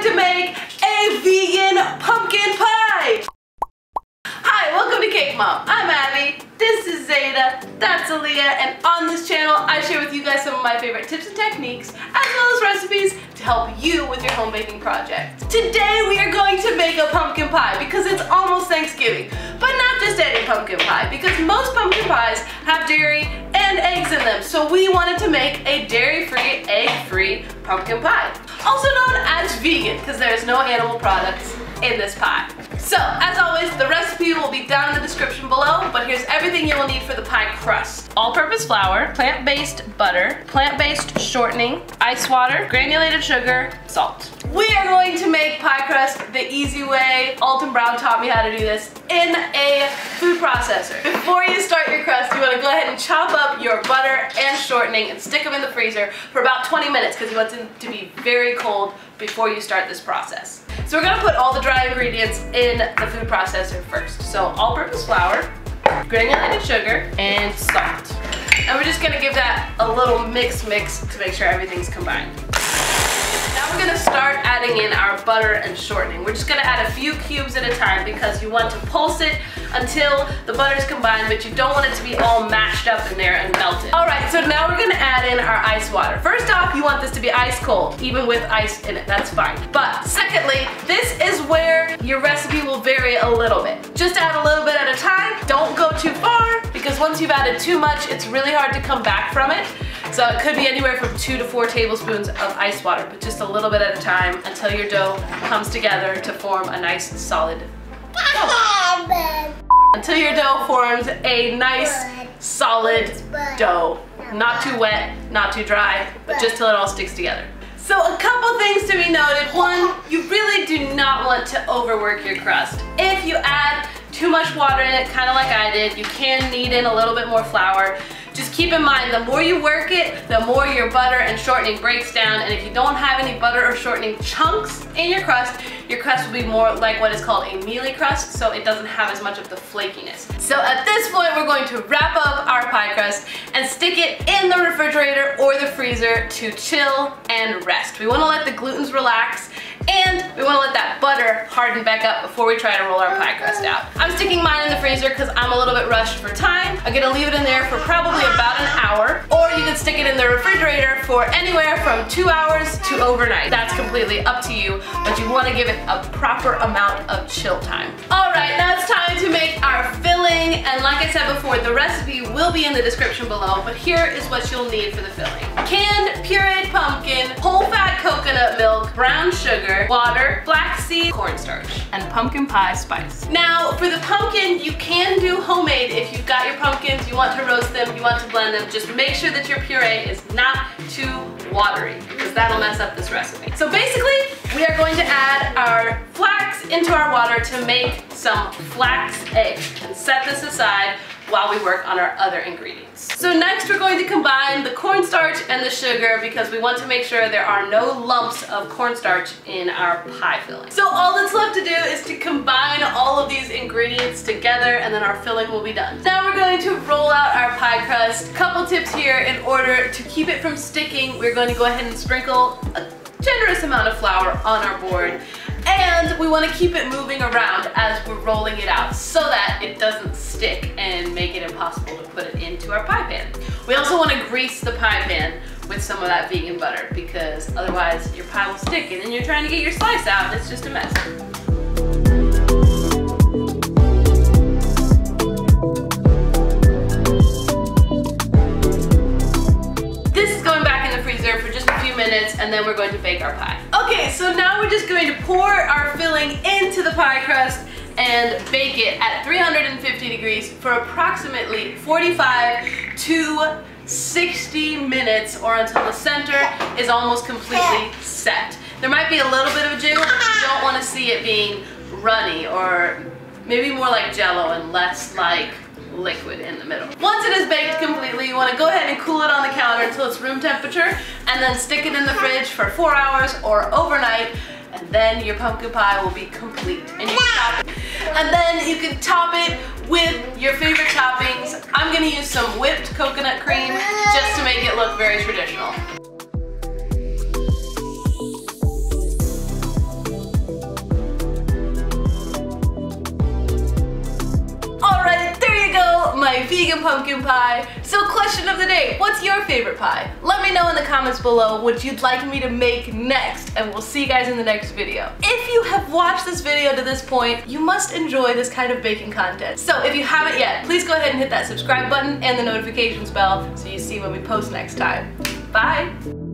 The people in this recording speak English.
to make a vegan pumpkin pie. Hi, welcome to Cake Mom. I'm Abby, this is Zeta, that's Aaliyah, and on this channel I share with you guys some of my favorite tips and techniques as well as recipes to help you with your home baking project. Today we are going to make a pumpkin pie because it's almost Thanksgiving, but not just any pumpkin pie, because most pumpkin pies have dairy and eggs in them, so we wanted to make a dairy-free, egg-free pumpkin pie, also known as vegan because there's no animal products in this pie. So, as always, the recipe will be down in the description below, but here's everything you will need for the pie crust. All-purpose flour, plant-based butter, plant-based shortening, ice water, granulated sugar, salt. We are going to make pie crust the easy way. Alton Brown taught me how to do this in a food processor. Before you start your crust, you want to go ahead and chop up your butter and shortening and stick them in the freezer for about 20 minutes because you want them to be very cold before you start this process. So we're going to put all the dry ingredients in the food processor first. So all-purpose flour, granulated sugar, and salt. And we're just going to give that a little mix to make sure everything's combined. Now we're going to start adding in our butter and shortening. We're just going to add a few cubes at a time because you want to pulse it until the butter's combined, but you don't want it to be all mashed up in there and melted. Alright, so now we're going to add in our ice water. First off, you want this to be ice cold, even with ice in it, that's fine. But secondly, this is where your recipe will vary a little bit. Just add a little bit at a time, don't go too far, because once you've added too much, it's really hard to come back from it. So it could be anywhere from 2 to 4 tablespoons of ice water, but just a little bit at a time until your dough comes together to form a nice solid dough. Until your dough forms a nice solid dough. Not too wet, not too dry, but just till it all sticks together. So a couple things to be noted. One, you really do not want to overwork your crust. If you add too much water in it, kind of like I did, you can knead in a little bit more flour. Just keep in mind, the more you work it, the more your butter and shortening breaks down, and if you don't have any butter or shortening chunks in your crust will be more like what is called a mealy crust, so it doesn't have as much of the flakiness. So at this point, we're going to wrap up our pie crust and stick it in the refrigerator or the freezer to chill and rest. We want to let the glutens relax, and we want to let that butter harden back up before we try to roll our pie crust out. I'm sticking mine in the freezer because I'm a little bit rushed for time. I'm going to leave it in there for probably about an hour, or you can stick it in the refrigerator for anywhere from 2 hours to overnight. That's completely up to you, but you want to give it a proper amount of chill time. Alright, now it's time to make our filling, and like I said before, the recipe will be in the description below, but here is what you'll need for the filling. Canned pureed pumpkin, whole fat coconut milk, brown sugar, water, flaxseed cornstarch, and pumpkin pie spice. Now, for the pumpkin, you can do homemade if you've got your pumpkins, you want to roast them, you want to blend them. Just make sure that your puree is not too watery because that'll mess up this recipe. So basically, we are going to add our flax into our water to make some flax eggs and set this aside while we work on our other ingredients. So next we're going to combine the cornstarch and the sugar because we want to make sure there are no lumps of cornstarch in our pie filling. So all that's left to do is to combine all of these ingredients together and then our filling will be done. Now we're going to roll out our pie crust. Couple tips here: in order to keep it from sticking, we're going to go ahead and sprinkle a generous amount of flour on our board. And we want to keep it moving around as we're rolling it out so that it doesn't stick and make it impossible to put it into our pie pan. We also want to grease the pie pan with some of that vegan butter because otherwise your pie will stick and then you're trying to get your slice out and it's just a mess. For just a few minutes and then we're going to bake our pie. Okay, so now we're just going to pour our filling into the pie crust and bake it at 350 degrees for approximately 45 to 60 minutes or until the center is almost completely set. There might be a little bit of a jiggle, but you don't want to see it being runny, or maybe more like jello and less like liquid in the middle. Once it is baked completely, you want to go ahead and cool it on the counter until it's room temperature and then stick it in the fridge for 4 hours or overnight, and then your pumpkin pie will be complete. And you can top it. And then you can top it with your favorite toppings. I'm going to use some whipped coconut cream just to make it look very traditional. vegan pumpkin pie. So question of the day, what's your favorite pie? Let me know in the comments below what you'd like me to make next, and we'll see you guys in the next video. If you have watched this video to this point, you must enjoy this kind of baking content. So if you haven't yet, please go ahead and hit that subscribe button and the notifications bell so you see when we post next time. Bye!